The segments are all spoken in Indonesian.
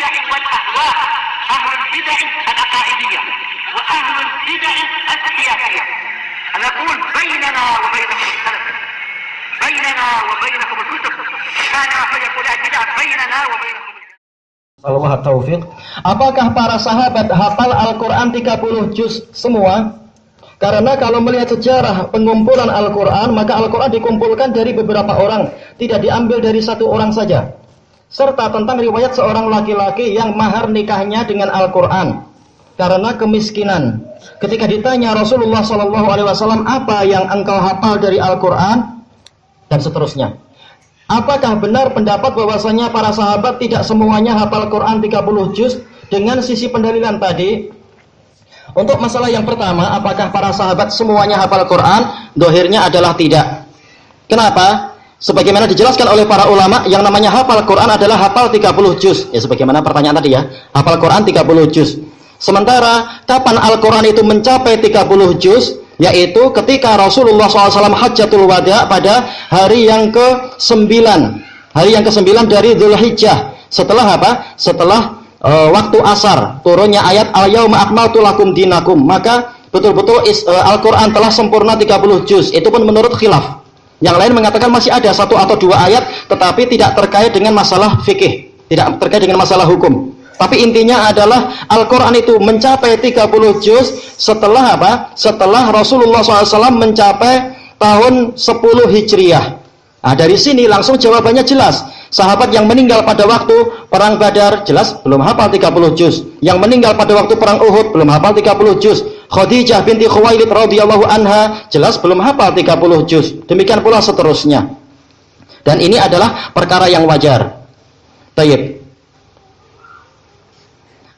البدع والأهواء، أهل البدع العقائدية وأهل البدع السياسية. نقول بيننا وبينكم السلف، بيننا وبينكم الكتب، كان فيقول البدع بيننا وبينكم. Allah taufiq. Apakah para sahabat hafal Al-Quran 30 juz semua? Karena kalau melihat sejarah pengumpulan Al-Quran, maka Al-Quran dikumpulkan dari beberapa orang, tidak diambil dari satu orang saja. Serta tentang riwayat seorang laki-laki yang mahar nikahnya dengan Al-Quran karena kemiskinan. Ketika ditanya Rasulullah SAW, apa yang engkau hafal dari Al-Quran? Dan seterusnya. Apakah benar pendapat bahwasanya para sahabat tidak semuanya hafal Quran 30 juz dengan sisi pendalilan tadi? Untuk masalah yang pertama, apakah para sahabat semuanya hafal Quran? Dohirnya adalah tidak. Kenapa? Sebagaimana dijelaskan oleh para ulama, yang namanya hafal Quran adalah hafal 30 juz. Ya, sebagaimana pertanyaan tadi ya, hafal Quran 30 juz. Sementara kapan Al-Quran itu mencapai 30 juz? Yaitu ketika Rasulullah SAW Hajjatul Wada pada hari yang ke-9, hari yang ke-9 dari Dzulhijjah. Setelah apa? Setelah waktu asar turunnya ayat al-yauma akmaltu lakum dinakum, maka betul-betul Al-Quran telah sempurna 30 juz. Itu pun menurut khilaf. Yang lain mengatakan masih ada 1 atau 2 ayat, tetapi tidak terkait dengan masalah fikih, tidak terkait dengan masalah hukum. Tapi intinya adalah Al-Quran itu mencapai 30 juz setelah apa? Setelah Rasulullah SAW mencapai tahun 10 Hijriah. Nah, dari sini langsung jawabannya jelas. Sahabat yang meninggal pada waktu perang Badar jelas belum hafal 30 juz. Yang meninggal pada waktu perang Uhud belum hafal 30 juz. Khadijah binti Khuwailid radhiyallahu anha jelas belum hafal 30 juz. Demikian pula seterusnya. Dan ini adalah perkara yang wajar. Baik.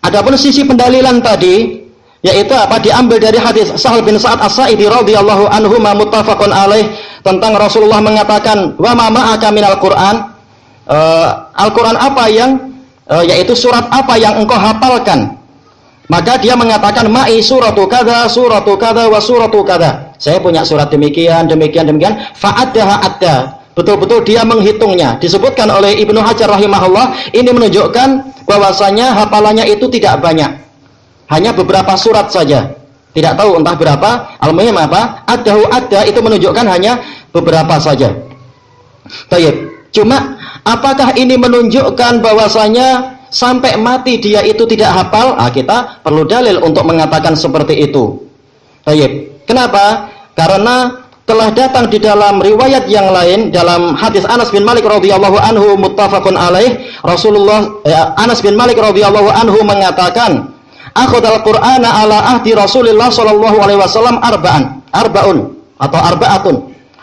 Adapun sisi pendalilan tadi, yaitu apa? Diambil dari hadis Sahal bin Sa'ad As-Sa'idi radhiyallahu anhu muttafaqun alaih, tentang Rasulullah mengatakan, "Wa ma ma'aka minal Qur'an?" Al-Qur'an apa yang yaitu surat apa yang engkau hafalkan? Maka dia mengatakan, "Ma'i suratu kadza wa suratu kadza." Saya punya surat demikian, demikian, demikian. Fa'addaha adda. Betul-betul dia menghitungnya. Disebutkan oleh Ibnu Hajar rahimahullah, ini menunjukkan bahwasanya hafalannya itu tidak banyak. Hanya beberapa surat saja. Tidak tahu entah berapa, al-muhim apa? Adda itu menunjukkan hanya beberapa saja. Baik. Cuma apakah ini menunjukkan bahwasanya sampai mati dia itu tidak hafal? Kita perlu dalil untuk mengatakan seperti itu. Baik. Kenapa? Karena telah datang di dalam riwayat yang lain, dalam hadis Anas bin Malik radhiyallahu anhu muttafaqun alaih, Anas bin Malik radhiyallahu anhu mengatakan, "Akhadhal Qur'ana ala ahdi Rasulillah sallallahu alaihi wasallam arba'atun."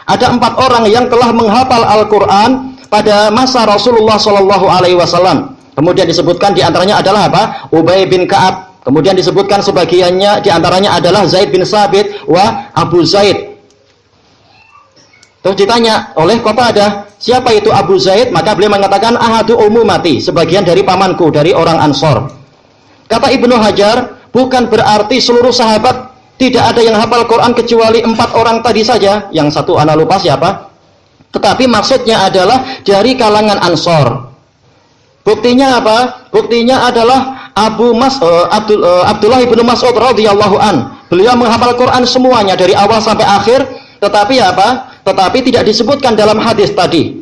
Ada 4 orang yang telah menghafal Al-Qur'an pada masa Rasulullah sallallahu alaihi wasallam. Kemudian disebutkan di antaranya adalah apa? Ubay bin Ka'ab. Kemudian disebutkan sebagiannya di antaranya adalah Zaid bin Sabit wa Abu Zaid. Terus ditanya oleh Qatadah, siapa itu Abu Zaid? Maka beliau mengatakan, ahadu umumati, sebagian dari pamanku, dari orang Ansor. Kata Ibnu Hajar, bukan berarti seluruh sahabat tidak ada yang hafal Quran kecuali 4 orang tadi saja. Yang satu ana lupa siapa. Tetapi maksudnya adalah dari kalangan Ansor. Buktinya apa? Buktinya adalah Abdullah ibnu Mas'ud radhiyallahu an. Beliau menghafal Quran semuanya dari awal sampai akhir. Tetapi apa? Tetapi tidak disebutkan dalam hadis tadi.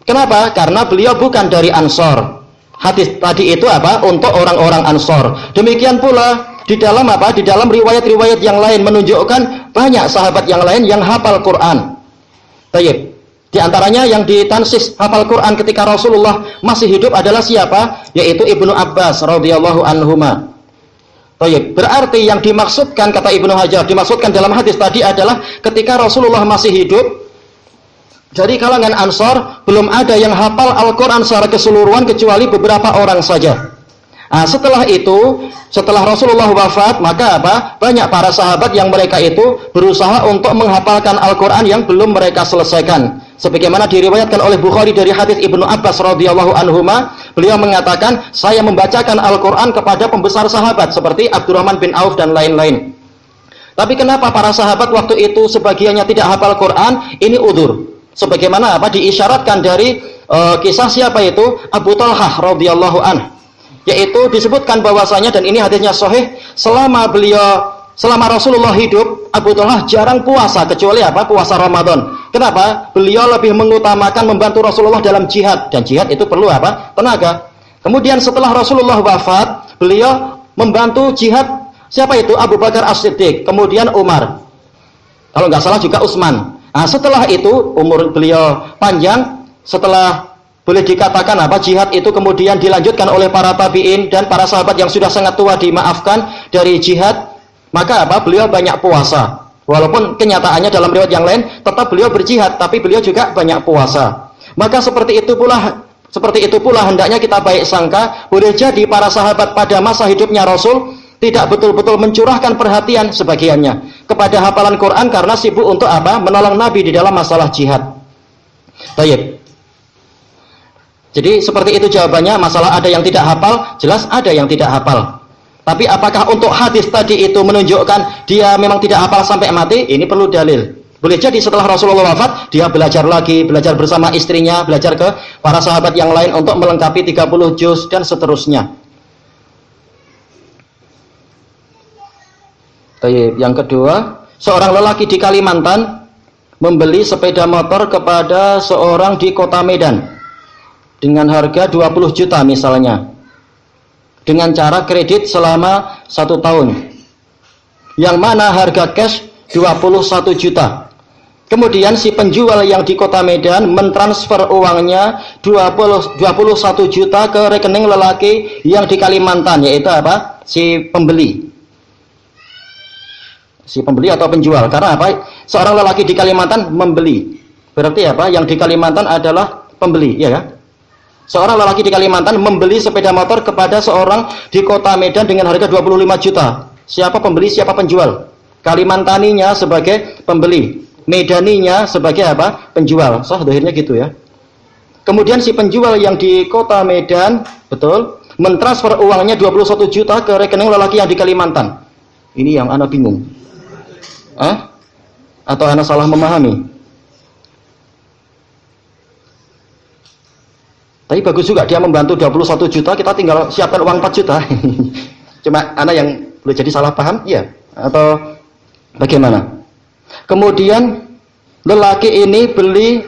Kenapa? Karena beliau bukan dari Ansor. Hadis tadi itu apa? Untuk orang-orang Ansor. Demikian pula di dalam apa? Di dalam riwayat-riwayat yang lain menunjukkan banyak sahabat yang lain yang hafal Quran. Baik. Di antaranya yang ditansis hafal Quran ketika Rasulullah masih hidup adalah siapa? Yaitu Ibnu Abbas radhiyallahu anhuma. Baik, berarti yang dimaksudkan, kata Ibnu Hajar, dimaksudkan dalam hadis tadi adalah ketika Rasulullah masih hidup, dari kalangan Ansor belum ada yang hafal Al-Quran secara keseluruhan kecuali beberapa orang saja. Nah, setelah itu, setelah Rasulullah wafat, maka apa? Banyak para sahabat yang mereka itu berusaha untuk menghafalkan Al-Quran yang belum mereka selesaikan. Sebagaimana diriwayatkan oleh Bukhari dari hadis Ibnu Abbas radhiyallahu anhuma, beliau mengatakan, saya membacakan Al-Quran kepada pembesar sahabat seperti Abdurrahman bin Auf dan lain-lain. Tapi kenapa para sahabat waktu itu sebagiannya tidak hafal Quran? Ini udzur. Sebagaimana apa diisyaratkan dari kisah siapa itu? Abu Talhah radhiyallahu an. Yaitu disebutkan bahwasanya, dan ini hadisnya sahih, selama Rasulullah hidup, Abu Talhah jarang puasa kecuali apa? Puasa Ramadan. Kenapa? Beliau lebih mengutamakan membantu Rasulullah dalam jihad, dan jihad itu perlu apa? Tenaga. Kemudian setelah Rasulullah wafat, beliau membantu jihad siapa itu? Abu Bakar As-Siddiq, kemudian Umar. Kalau nggak salah juga Utsman. Nah, setelah itu umur beliau panjang, setelah boleh dikatakan apa? Jihad itu kemudian dilanjutkan oleh para tabi'in dan para sahabat yang sudah sangat tua dimaafkan dari jihad, maka apa? Beliau banyak puasa. Walaupun kenyataannya dalam riwayat yang lain tetap beliau berjihad, tapi beliau juga banyak puasa. Maka seperti itu pula hendaknya kita baik sangka, boleh jadi para sahabat pada masa hidupnya Rasul tidak betul-betul mencurahkan perhatian sebagiannya kepada hafalan Quran karena sibuk untuk apa? Menolong Nabi di dalam masalah jihad. Baik. Jadi seperti itu jawabannya. Masalah ada yang tidak hafal, jelas ada yang tidak hafal. Tapi apakah untuk hadis tadi itu menunjukkan dia memang tidak hafal sampai mati? Ini perlu dalil. Boleh jadi setelah Rasulullah wafat, dia belajar lagi, belajar bersama istrinya, belajar ke para sahabat yang lain untuk melengkapi 30 juz dan seterusnya. Yang kedua, seorang lelaki di Kalimantan membeli sepeda motor kepada seorang di kota Medan dengan harga 20 juta misalnya, dengan cara kredit selama 1 tahun, yang mana harga cash 21 juta. Kemudian si penjual yang di kota Medan mentransfer uangnya 21 juta ke rekening lelaki yang di Kalimantan, yaitu apa? Si pembeli atau penjual. Karena apa? Seorang lelaki di Kalimantan membeli, berarti apa? Yang di Kalimantan adalah pembeli, ya kan? Seorang lelaki di Kalimantan membeli sepeda motor kepada seorang di kota Medan dengan harga 25 juta. Siapa pembeli, siapa penjual? Kalimantaninya sebagai pembeli, Medaninya sebagai apa? Penjual. Akhirnya gitu ya. Kemudian si penjual yang di kota Medan, betul, mentransfer uangnya 21 juta ke rekening lelaki yang di Kalimantan. Ini yang ana bingung. Atau ana salah memahami? Tapi bagus juga dia membantu 21 juta, kita tinggal siapkan uang 4 juta. Cuma anak yang boleh jadi salah paham, ya? Atau bagaimana? Kemudian lelaki ini beli,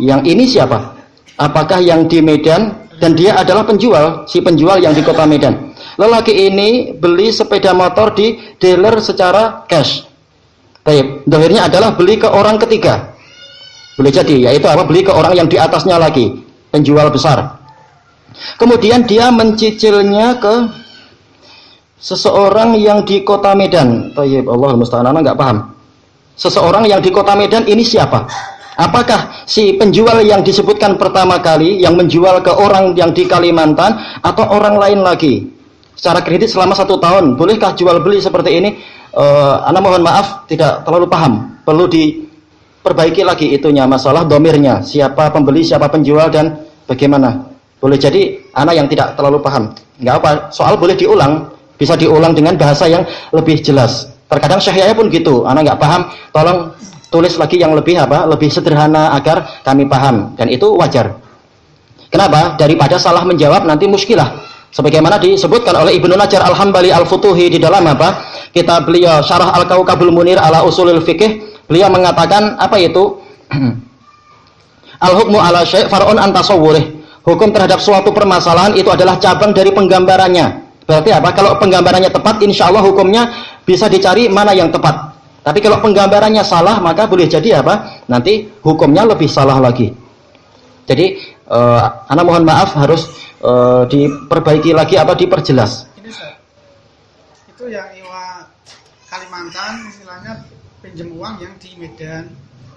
yang ini siapa? Apakah yang di Medan? Dan dia adalah penjual, si penjual yang di kota Medan. Lelaki ini beli sepeda motor di dealer secara cash. Baik, akhirnya adalah beli ke orang ketiga. Boleh jadi, yaitu apa? Beli ke orang yang di atasnya lagi, penjual besar. Kemudian dia mencicilnya ke seseorang yang di kota Medan. Tayyib, Allahul musta'an, ana enggak paham. Seseorang yang di kota Medan ini siapa? Apakah si penjual yang disebutkan pertama kali yang menjual ke orang yang di Kalimantan atau orang lain lagi? Secara kredit selama 1 tahun, bolehkah jual beli seperti ini? Ana mohon maaf, tidak terlalu paham. Perlu diperbaiki lagi itunya, masalah domirnya. Siapa pembeli, siapa penjual, dan bagaimana? Boleh jadi ana yang tidak terlalu paham. Enggak apa, soal boleh diulang. Bisa diulang dengan bahasa yang lebih jelas. Terkadang syahiahnya pun gitu. Ana nggak paham, tolong tulis lagi yang lebih lebih sederhana agar kami paham. Dan itu wajar. Kenapa? Daripada salah menjawab nanti muskilah. Sebagaimana disebutkan oleh Ibnu Najjar Al-Hambali Al-Futuhi di dalam kitab beliau Syarah Al-Kawkabul Munir ala Usulil Fiqh. Beliau mengatakan apa itu? Al-hukmu ala syai' far'un an tasawwurih. Hukum terhadap suatu permasalahan itu adalah cabang dari penggambarannya. Berarti apa? Kalau penggambarannya tepat, insya Allah hukumnya bisa dicari mana yang tepat. Tapi kalau penggambarannya salah, maka boleh jadi apa? Nanti hukumnya lebih salah lagi. Jadi, ana mohon maaf harus diperbaiki lagi diperjelas. Ini itu yang Iwa Kalimantan istilahnya pinjam uang yang di Medan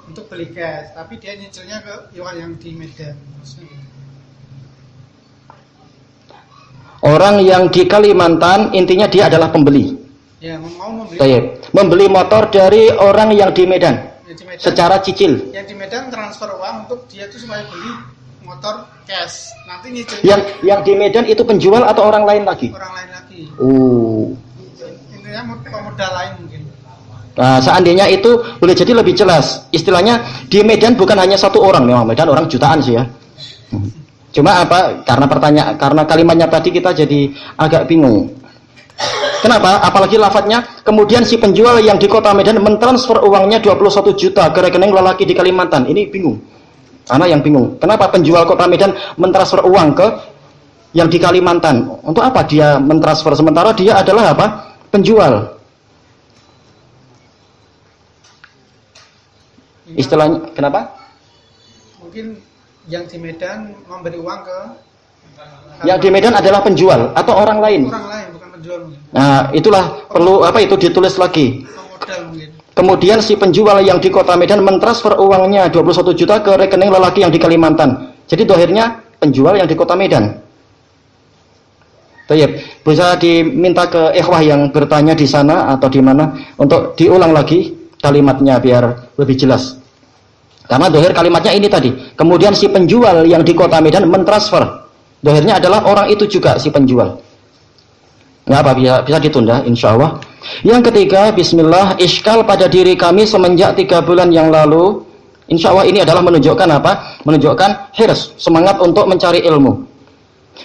untuk beli cash, tapi dia nyicilnya ke Iwa yang di Medan. Orang yang di Kalimantan intinya dia adalah pembeli. Ya, mau membeli. Membeli motor dari orang yang di Medan. Yang di Medan secara cicil. Yang di Medan transfer uang untuk dia tuh supaya beli motor cash. Nanti nyicilnya. Yang di Medan itu penjual atau orang lain lagi? Orang lain lagi. Intinya modal lain mungkin. Nah, seandainya itu boleh jadi lebih jelas. Istilahnya di Medan bukan hanya 1 orang, memang Medan orang jutaan sih ya. Cuma apa? Karena kalimatnya tadi kita jadi agak bingung. Kenapa? Apalagi lafadznya, kemudian si penjual yang di kota Medan mentransfer uangnya 21 juta ke rekening lelaki di Kalimantan. Ini bingung. Ana yang bingung. Kenapa penjual kota Medan mentransfer uang ke yang di Kalimantan? Untuk apa dia mentransfer sementara dia adalah apa? Penjual. Istilahnya kenapa? Mungkin yang di Medan memberi uang ke yang di Medan adalah penjual atau orang lain. Orang lain bukan penjual mungkin. Nah, itulah perlu apa itu ditulis lagi. Pemodal mungkin. Kemudian si penjual yang di kota Medan mentransfer uangnya 21 juta ke rekening lelaki yang di Kalimantan. Jadi dohirnya penjual yang di kota Medan. Baik, bisa diminta ke ikhwah yang bertanya di sana atau di mana untuk diulang lagi kalimatnya biar lebih jelas. Karena dohir kalimatnya ini tadi. Kemudian si penjual yang di kota Medan mentransfer. Dohirnya adalah orang itu juga si penjual. Nggak apa, bisa ditunda insya Allah. Yang ketiga, bismillah, iskal pada diri kami semenjak 3 bulan yang lalu. Insya Allah ini adalah menunjukkan apa? Menunjukkan hirs, semangat untuk mencari ilmu.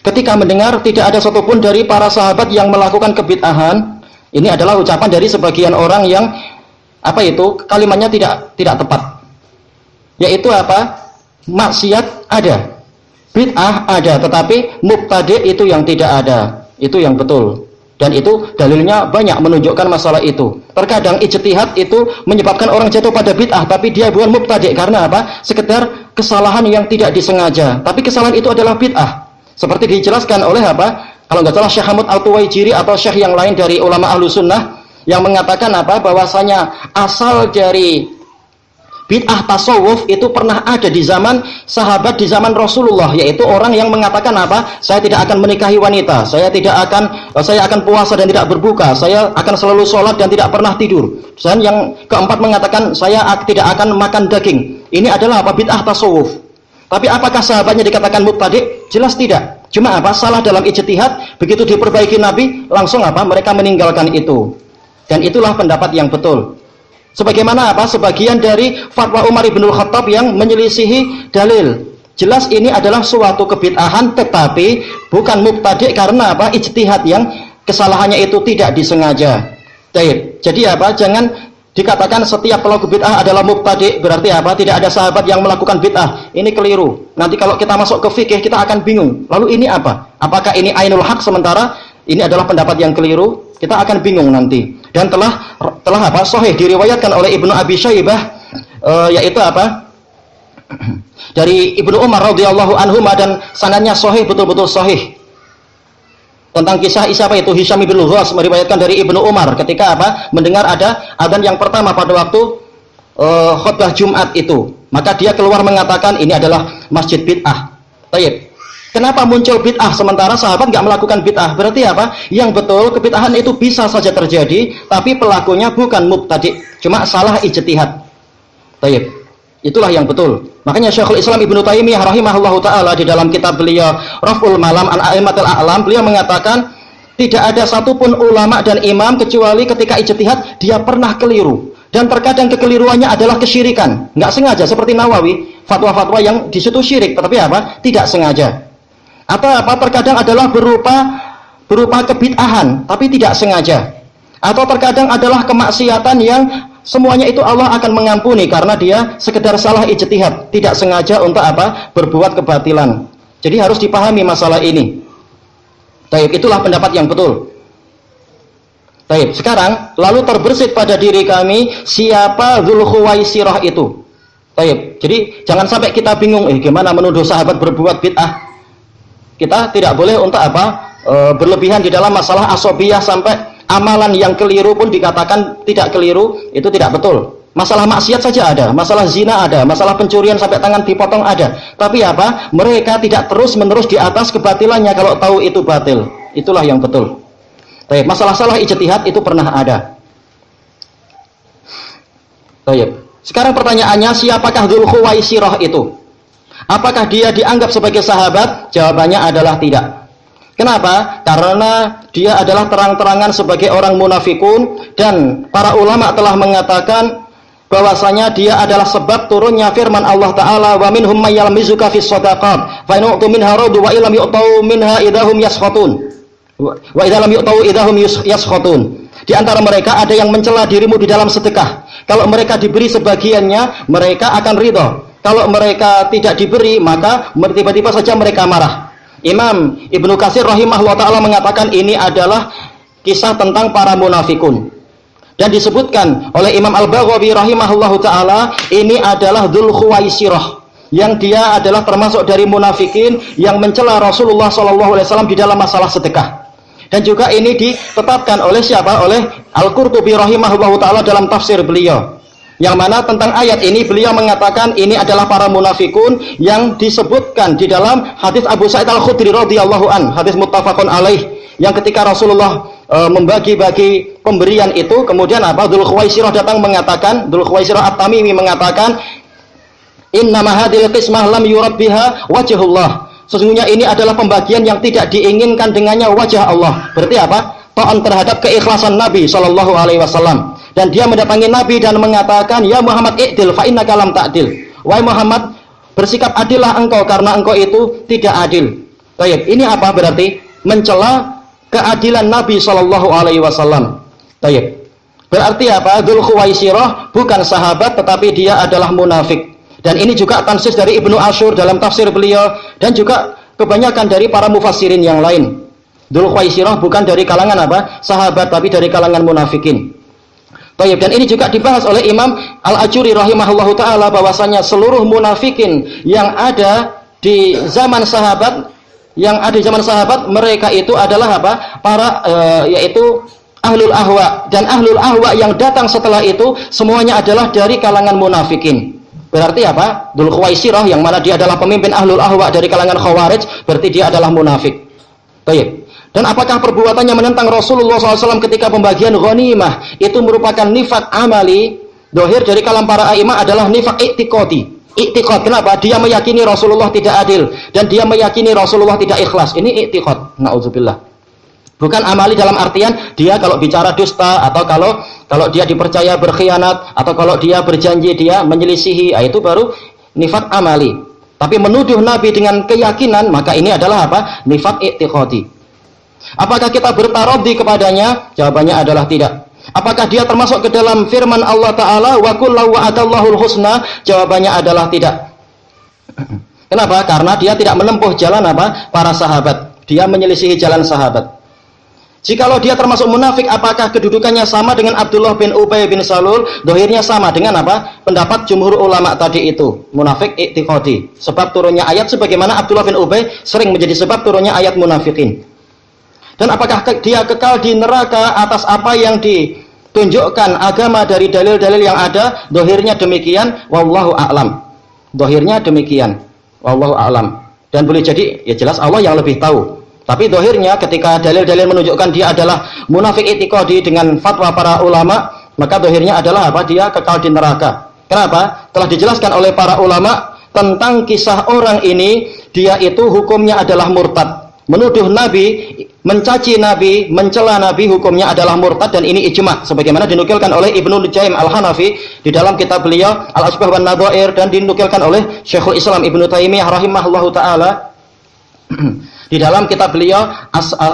Ketika mendengar tidak ada satupun dari para sahabat yang melakukan kebid'ahan. Ini adalah ucapan dari sebagian orang yang apa itu? Kalimatnya tidak tepat. Yaitu apa? Maksiat ada, bid'ah ada, tetapi mubtadi' itu yang tidak ada. Itu yang betul. Dan itu dalilnya banyak menunjukkan masalah itu. Terkadang ijtihad itu menyebabkan orang jatuh pada bid'ah, tapi dia bukan mubtadi'. Karena apa? Sekedar kesalahan yang tidak disengaja. Tapi kesalahan itu adalah bid'ah. Seperti dijelaskan oleh apa? Kalau nggak salah Syekh Hamud Al-Tuwaijiri atau syekh yang lain dari ulama ahlu sunnah yang mengatakan apa? Bahwasanya asal dari bid'ah tasawuf itu pernah ada di zaman sahabat, di zaman Rasulullah, yaitu orang yang mengatakan apa? Saya tidak akan menikahi wanita, saya akan puasa dan tidak berbuka, saya akan selalu sholat dan tidak pernah tidur. Dan yang keempat mengatakan saya tidak akan makan daging. Ini adalah apa? Bid'ah tasawuf. Tapi apakah sahabatnya dikatakan mubtadi'? Jelas tidak. Cuma apa? Salah dalam ijtihad, begitu diperbaiki Nabi, langsung apa? Mereka meninggalkan itu. Dan itulah pendapat yang betul. Sebagaimana apa? Sebagian dari fatwa Umar bin Khattab yang menyelisihi dalil. Jelas ini adalah suatu kebid'ahan, tetapi bukan mubtadi' karena apa? Ijtihad yang kesalahannya itu tidak disengaja. Baik. Jadi apa? Jangan dikatakan setiap pelaku bid'ah adalah mubtadi', berarti apa? Tidak ada sahabat yang melakukan bid'ah. Ini keliru. Nanti kalau kita masuk ke fikih kita akan bingung. Lalu ini apa? Apakah ini ainul haq sementara ini adalah pendapat yang keliru? Kita akan bingung nanti. Dan telah apa? Sahih diriwayatkan oleh Ibnu Abi Syaibah yaitu apa? Dari Ibnu Umar radhiyallahu anhu dan sanadnya sahih, betul-betul sahih. Tentang kisah siapa itu Hisham bin Ghas meriwayatkan dari Ibnu Umar ketika apa? Mendengar ada adzan yang pertama pada waktu khutbah Jumat itu. Maka dia keluar mengatakan ini adalah masjid bid'ah. Baik. Kenapa muncul bid'ah sementara sahabat nggak melakukan bid'ah? Berarti apa? Yang betul kebid'ahan itu bisa saja terjadi, tapi pelakunya bukan mubtadi', cuma salah ijtihad. Baik. Itulah yang betul. Makanya Syekhul Islam Ibnu Taimiyah rahimahullahu taala di dalam kitab beliau Raf'ul Malam an A'immatil A'lam, beliau mengatakan tidak ada satupun ulama dan imam kecuali ketika ijtihad dia pernah keliru. Dan terkadang kekeliruannya adalah kesyirikan, nggak sengaja seperti Nawawi, fatwa-fatwa yang di situ syirik, tetapi apa? Tidak sengaja. Atau apa? Terkadang adalah berupa kebid'ahan, tapi tidak sengaja. Atau terkadang adalah kemaksiatan yang semuanya itu Allah akan mengampuni karena dia sekedar salah ijtihad, tidak sengaja untuk apa? Berbuat kebatilan. Jadi harus dipahami masalah ini. Baik, itulah pendapat yang betul. Baik, sekarang lalu terbersit pada diri kami siapa Dzulkhuwaisirah itu. Baik, jadi jangan sampai kita bingung, gimana menuduh sahabat berbuat bid'ah. Kita tidak boleh untuk apa? Berlebihan di dalam masalah asobiyah sampai amalan yang keliru pun dikatakan tidak keliru, itu tidak betul. Masalah maksiat saja ada, masalah zina ada, masalah pencurian sampai tangan dipotong ada. Tapi apa? Mereka tidak terus-menerus di atas kebatilannya kalau tahu itu batil. Itulah yang betul. Baik, masalah salah ijtihad itu pernah ada. Baik. Sekarang pertanyaannya, siapakah Dzulkhuwaisirah itu? Apakah dia dianggap sebagai sahabat? Jawabannya adalah tidak. Kenapa? Karena dia adalah terang-terangan sebagai orang munafikun dan para ulama telah mengatakan bahwasanya dia adalah sebab turunnya firman Allah Ta'ala, wa minhum may yalmizuka fis shadaqat fa in u'tu minha radu wa illam yu'tau minha idahum yaskhatun wa idza lam yu'tau idahum yaskhatun. Di antara mereka ada yang mencela dirimu di dalam sedekah. Kalau mereka diberi sebagiannya, mereka akan ridho. Kalau mereka tidak diberi, maka tiba-tiba saja mereka marah. Imam Ibnu Katsir rahimahullah ta'ala mengatakan ini adalah kisah tentang para munafikun. Dan disebutkan oleh Imam Al-Baghawi rahimahullahu ta'ala, ini adalah Dzul Khuwaisirah, yang dia adalah termasuk dari munafikin yang mencela Rasulullah SAW di dalam masalah sedekah. Dan juga ini ditetapkan oleh siapa? Oleh Al-Qurtubi rahimahullahu ta'ala dalam tafsir beliau, yang mana tentang ayat ini beliau mengatakan ini adalah para munafikun yang disebutkan di dalam hadis Abu Sa'id Al-Khudri radhiyallahu an, hadis muttafaqun alaih, yang ketika Rasulullah membagi-bagi pemberian itu, kemudian apa? Dzul Khuwaisirah datang mengatakan, Dzul Khuwaisirah At-Tamimi mengatakan, innama hadhil qismah lam yurad biha wajhullah. Sesungguhnya ini adalah pembagian yang tidak diinginkan dengannya wajah Allah. Berarti apa? Ta'an terhadap keikhlasan Nabi sallallahu alaihi wasallam. Dan dia mendatangi Nabi dan mengatakan, ya Muhammad i'dil fa innaka lam ta'dil. Wahai Muhammad, bersikap adillah engkau karena engkau itu tidak adil. Baik, ini apa berarti? Mencela keadilan Nabi sallallahu alaihi wasallam. Baik. Berarti apa? Dzul Khuwaisirah bukan sahabat tetapi dia adalah munafik. Dan ini juga tansis dari Ibnu Asyur dalam tafsir beliau, dan juga kebanyakan dari para mufassirin yang lain. Dzul Khuwaisirah bukan dari kalangan apa? Sahabat, tapi dari kalangan munafikin. Baik, dan ini juga dibahas oleh Imam Al-Ajuri rahimahullahu ta'ala, bahwasanya seluruh munafikin yang ada di zaman sahabat, mereka itu adalah apa? Yaitu ahlul ahwa, dan ahlul ahwa yang datang setelah itu semuanya adalah dari kalangan munafikin. Berarti apa? Dzul Khuwaisirah yang mana dia adalah pemimpin ahlul ahwa dari kalangan khawarij, berarti dia adalah munafik. Baik. Dan apakah perbuatannya menentang Rasulullah SAW ketika pembagian ghanimah itu merupakan nifaq amali? Dohir dari kalam para a'imah adalah nifaq i'tiqadi. I'tiqad, kenapa? Dia meyakini Rasulullah tidak adil, dan dia meyakini Rasulullah tidak ikhlas. Ini i'tiqad. Na'udzubillah. Bukan amali dalam artian dia kalau bicara dusta, atau kalau dia dipercaya berkhianat, atau kalau dia berjanji dia menyelisihi, itu baru nifaq amali. Tapi menuduh Nabi dengan keyakinan, maka ini adalah apa? Nifaq i'tiqadi. Apakah kita bertaradhi kepadanya? Jawabannya adalah tidak. Apakah dia termasuk ke dalam firman Allah Ta'ala, wa kullu wa'adallahul husna? Jawabannya adalah tidak. Kenapa? Karena dia tidak menempuh jalan apa? Para sahabat. Dia menyelisihi jalan sahabat. Jikalau dia termasuk munafik, apakah kedudukannya sama dengan Abdullah bin Ubay bin Salul? Dohirnya sama dengan apa? Pendapat jumhur ulama tadi itu, munafik i'tiqadi. Sebab turunnya ayat, sebagaimana Abdullah bin Ubay sering menjadi sebab turunnya ayat munafikin. Dan apakah dia kekal di neraka atas apa yang ditunjukkan agama dari dalil-dalil yang ada? Dohirnya demikian, wallahu a'lam. Dohirnya demikian, wallahu a'lam. Dan boleh jadi, ya jelas Allah yang lebih tahu. Tapi dohirnya ketika dalil-dalil menunjukkan dia adalah munafik i'tiqadi dengan fatwa para ulama, maka dohirnya adalah apa? Dia kekal di neraka. Kenapa? Telah dijelaskan oleh para ulama tentang kisah orang ini, dia itu hukumnya adalah murtad. Menuduh Nabi, mencaci Nabi, mencela Nabi, hukumnya adalah murtad, dan ini ijma sebagaimana dinukilkan oleh Ibnu Nujaim Al-Hanafi di dalam kitab beliau Al-Asbah wan Nadhair, dan dinukilkan oleh Syekhul Islam Ibnu Taimiyah rahimahullahu taala di dalam kitab beliau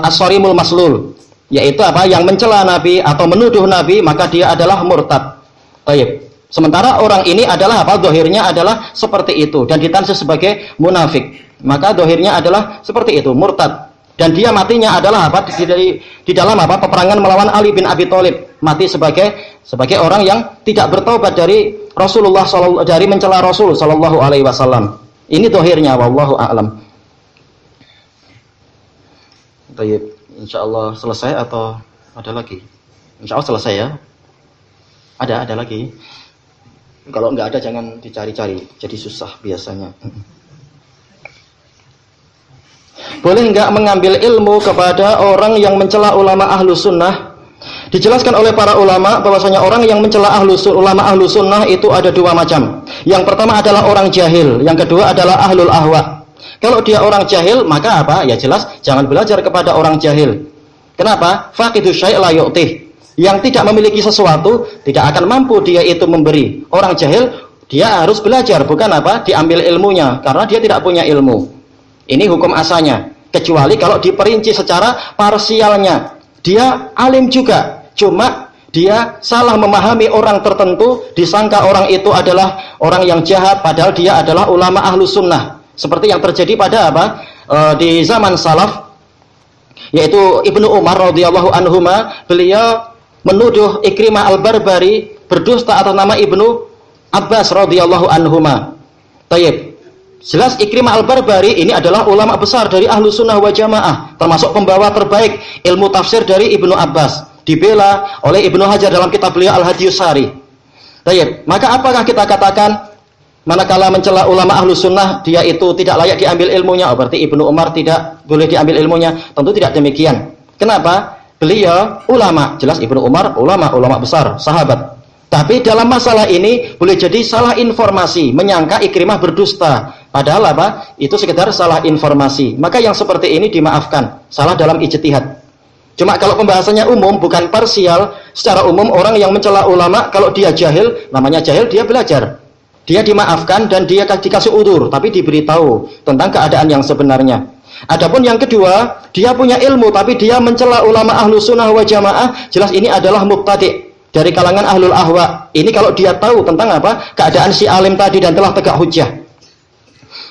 As-Sarimul Maslul, yaitu apa? Yang mencela Nabi atau menuduh Nabi, maka dia adalah murtad. Baik. Sementara orang ini adalah apa? Dohirnya adalah seperti itu dan ditansis sebagai munafik. Maka dohirnya adalah seperti itu, murtad. Dan dia matinya adalah apa? Di dalam apa? Peperangan melawan Ali bin Abi Thalib. Mati sebagai orang yang tidak bertobat dari Rasulullah dari mencela Rasul sallallahu alaihi wasallam. Ini dohirnya, wallahu a'lam. Baik, insyaallah selesai atau ada lagi? Insyaallah selesai ya. Ada lagi. Kalau enggak ada jangan dicari-cari, jadi susah biasanya. Boleh enggak mengambil ilmu kepada orang yang mencela ulama ahlu sunnah? Dijelaskan oleh para ulama bahwasanya orang yang mencela ulama ahlu sunnah itu ada dua macam. Yang pertama adalah orang jahil, yang kedua adalah ahlul ahwa. Kalau dia orang jahil, maka apa? Ya jelas jangan belajar kepada orang jahil. Kenapa? Faqidu syai' la yu'tih. yang tidak memiliki sesuatu tidak akan mampu dia itu memberi. Orang jahil dia harus belajar, bukan apa? Diambil ilmunya, karena dia tidak punya ilmu. Ini hukum asalnya. Kecuali kalau diperinci secara parsialnya. Dia alim juga, cuma dia salah memahami orang tertentu, disangka orang itu adalah orang yang jahat, padahal dia adalah ulama ahlu sunnah. Seperti yang terjadi pada apa? Di zaman salaf, yaitu Ibnu Umar radhiyallahu anhuma, beliau menuduh Ikrimah al-Barbari berdusta atas nama Ibnu Abbas radhiyallahu anhuma. Tayyib. Jelas Ikrimah al-Barbari ini adalah ulama besar dari ahlu sunnah wa jamaah, termasuk pembawa terbaik ilmu tafsir dari Ibnu Abbas. Dibela oleh Ibnu Hajar dalam kitab beliau Al-Hadiyus Sari. Tayyib. Maka apakah kita katakan manakala mencela ulama ahlu sunnah dia itu tidak layak diambil ilmunya? Berarti Ibnu Umar tidak boleh diambil ilmunya? Tentu tidak demikian. Kenapa? Beliau ulama, jelas Ibnu Umar ulama besar, sahabat. Tapi dalam masalah ini boleh jadi salah informasi, menyangka Ikrimah berdusta. Padahal apa? Itu sekedar salah informasi. Maka yang seperti ini dimaafkan, salah dalam ijtihad. Cuma kalau pembahasannya umum, bukan parsial, secara umum orang yang mencela ulama, kalau dia jahil, namanya jahil, dia belajar. Dia dimaafkan dan dia dikasih udzur, tapi diberitahu tentang keadaan yang sebenarnya. Adapun yang kedua, dia punya ilmu, tapi dia mencela ulama ahlu sunnah wa jamaah, jelas ini adalah mubtadi' dari kalangan ahlul ahwa. Ini kalau dia tahu tentang apa? Keadaan si alim tadi dan telah tegak hujjah.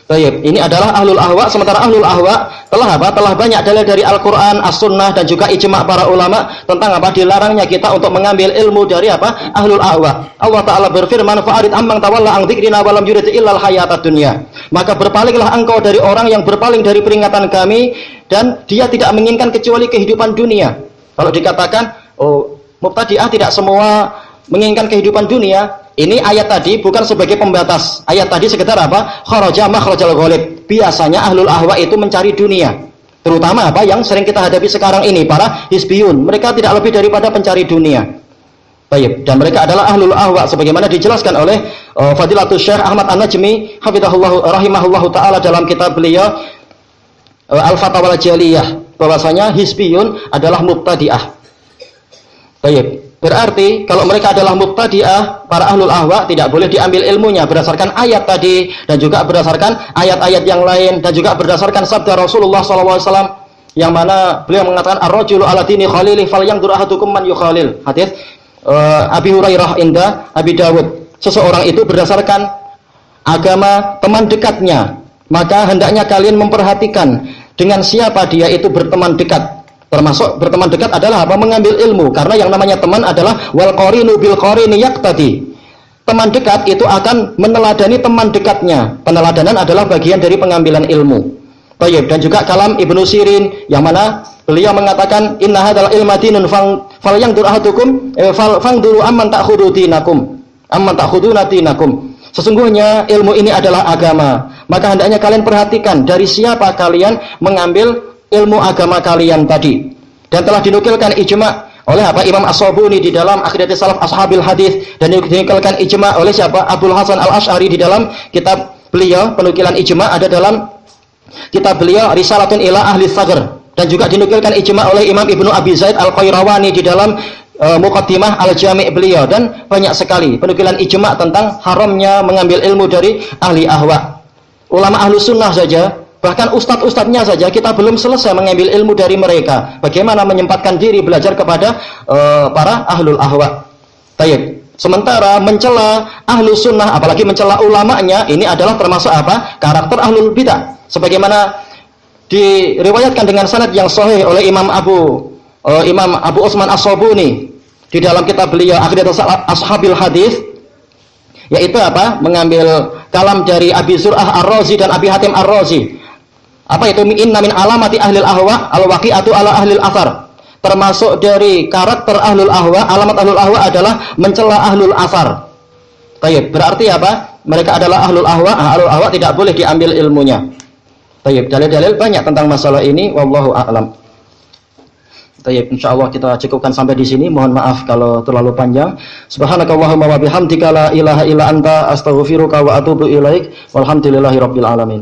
Baik, ini adalah ahlul ahwa, sementara ahlul ahwa telah apa? Telah banyak dalil dari Al-Qur'an, As-Sunnah dan juga ijma' para ulama tentang apa? Dilarangnya kita untuk mengambil ilmu dari apa? Ahlul ahwa. Allah Ta'ala berfirman, "Fa'arid amman tawalla an dzikrina wa lam yurid illal hayatad dunya." Maka berpalinglah engkau dari orang yang berpaling dari peringatan kami dan dia tidak menginginkan kecuali kehidupan dunia. Kalau dikatakan, mubtadi'ah tidak semua menginginkan kehidupan dunia, ini ayat tadi bukan sebagai pembatas. Ayat tadi sekedar apa? Kharaja makhrajal ghalib. Biasanya ahlul ahwa itu mencari dunia. Terutama apa yang sering kita hadapi sekarang ini, para hizbiyun. Mereka tidak lebih daripada pencari dunia. Baik, dan mereka adalah ahlul ahwa sebagaimana dijelaskan oleh Fadilatul Syekh Ahmad An-Najmi hafizahullah rahimahullahu taala dalam kitab beliau Al-Fatawal Jaliyah, bahwasanya hizbiyun adalah mubtadi'ah. Baik. Berarti kalau mereka adalah mubtadi'ah, para ahlul ahwa tidak boleh diambil ilmunya berdasarkan ayat tadi dan juga berdasarkan ayat-ayat yang lain dan juga berdasarkan sabda Rasulullah SAW yang mana beliau mengatakan ar-rajulu ala dini khalili falyanzur ahadukum man yukhalil. Hadis Abi Hurairah inda Abi Dawud. Seseorang itu berdasarkan agama teman dekatnya, maka hendaknya kalian memperhatikan dengan siapa dia itu berteman dekat. Termasuk berteman dekat adalah apa? Mengambil ilmu, karena yang namanya teman adalah wal qarinu bil qarini yaqtadi. Teman dekat itu akan meneladani teman dekatnya. Peneladanan adalah bagian dari pengambilan ilmu. Baik, dan juga kalam Ibnu Sirin yang mana beliau mengatakan inna hadzal ilma dinun falyanzur ahadukum fangduru amman ta'khudhu dinakum amman ta'khuduna dinakum. Sesungguhnya ilmu ini adalah agama, maka hendaknya kalian perhatikan dari siapa kalian mengambil ilmu agama kalian tadi. Dan telah dinukilkan ijma' oleh apa? Imam As-Sabuni di dalam Aqidatus Salaf Ashabil Hadis, dan dinukilkan ijma' oleh siapa? Abdul Hasan Al-Asy'ari di dalam kitab beliau penukilan ijma' ada dalam kitab beliau Risalatun ila Ahli Tsaghr, dan juga dinukilkan ijma' oleh Imam Ibnu Abi Zaid Al-Qayrawani di dalam Muqaddimah Al-Jami' beliau, dan banyak sekali penukilan ijma' tentang haramnya mengambil ilmu dari ahli ahwa. Ulama ahlu sunnah saja, bahkan ustadz-ustadznya saja kita belum selesai mengambil ilmu dari mereka. Bagaimana menyempatkan diri belajar kepada para ahlul ahwa. Tayyib. Sementara mencela ahlu sunnah, apalagi mencela ulamanya, ini adalah termasuk apa? Karakter ahlul bidah. Sebagaimana diriwayatkan dengan sanad yang sahih oleh Imam Abu Utsman As-Sabuni di dalam kitab beliau Aqidatus Ashabil Hadis, yaitu apa? Mengambil kalam dari Abi Zur'ah Ar-Razi dan Abi Hatim Ar-Razi. Apa itu? Inna min alamati ahlil ahwa al-waqi'atu ala ahlil athar. Termasuk dari karakter ahlul ahwa, alamat ahlul ahwa adalah mencela ahlul athar. Tayyib. Berarti apa? Mereka adalah ahlul ahwa. Ahlul ahwa tidak boleh diambil ilmunya. Tayyib. Dalil-dalil banyak tentang masalah ini. Wallahu a'lam. Tayyib. Insyaallah kita cukupkan sampai di sini. Mohon maaf kalau terlalu panjang. Subhanakallahumma wa bihamdika la ilaha illa anta astaghfiruka wa atubu ilaik. Walhamdulillahirabbil alamin.